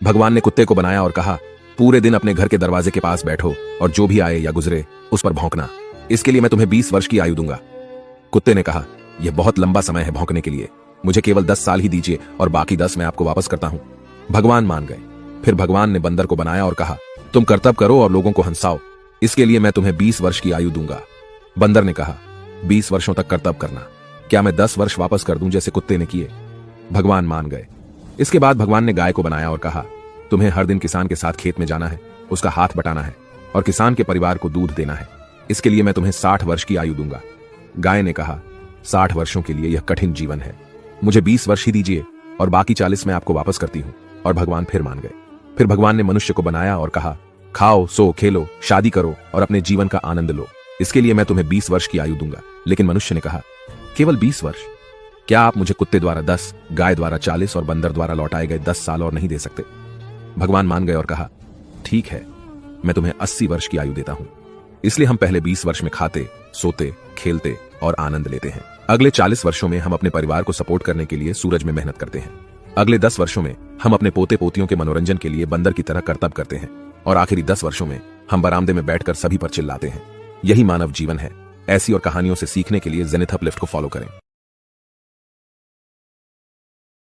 भगवान ने कुत्ते को बनाया और कहा, पूरे दिन अपने घर के दरवाजे के पास बैठो और जो भी आए या गुजरे उस पर भौंकना। इसके लिए मैं तुम्हें 20 वर्ष की आयु दूंगा। कुत्ते ने कहा, यह बहुत लंबा समय है भौंकने के लिए, मुझे केवल 10 साल ही दीजिए और बाकी 10 मैं आपको वापस करता हूं। भगवान मान गए। फिर भगवान ने बंदर को बनाया और कहा, तुम कर्तव्य करो और लोगों को हंसाओ, इसके लिए मैं तुम्हें 20 वर्ष की आयु दूंगा। बंदर ने कहा, 20 वर्षों तक कर्तव्य करना, क्या मैं 10 वर्ष वापस कर दूं जैसे कुत्ते ने किए? भगवान मान गए। इसके बाद भगवान ने गाय को बनाया और कहा, तुम्हें हर दिन किसान के साथ खेत में जाना है, उसका हाथ बटाना है और किसान के परिवार को दूध देना है, इसके लिए मैं तुम्हें 60 वर्ष की आयु दूंगा। गाय ने कहा, 60 वर्षों के लिए यह कठिन जीवन है, मुझे 20 वर्ष ही दीजिए और बाकी 40 मैं आपको वापस करती हूं। और भगवान फिर मान गए। फिर भगवान ने मनुष्य को बनाया और कहा, खाओ, सो, खेलो, शादी करो और अपने जीवन का आनंद लो, इसके लिए मैं तुम्हें 20 वर्ष की आयु दूंगा। लेकिन मनुष्य ने कहा, केवल 20 वर्ष? क्या आप मुझे कुत्ते द्वारा 10, गाय द्वारा 40 और बंदर द्वारा लौटाए गए 10 साल और नहीं दे सकते? भगवान मान गए और कहा, ठीक है, मैं तुम्हें 80 वर्ष की आयु देता हूं। इसलिए हम पहले 20 वर्ष में खाते, सोते, खेलते और आनंद लेते हैं। अगले 40 वर्षों में हम अपने परिवार को सपोर्ट करने के लिए सूरज में मेहनत करते हैं। अगले 10 वर्षों में हम अपने पोते पोतियों के मनोरंजन के लिए बंदर की तरह कर्तव्य करते हैं और आखिरी 10 वर्षों में हम बरामदे में बैठकर सभी पर चिल्लाते हैं। यही मानव जीवन है। ऐसी और कहानियों से सीखने के लिए जेनिथ अपलिफ्ट को फॉलो करें।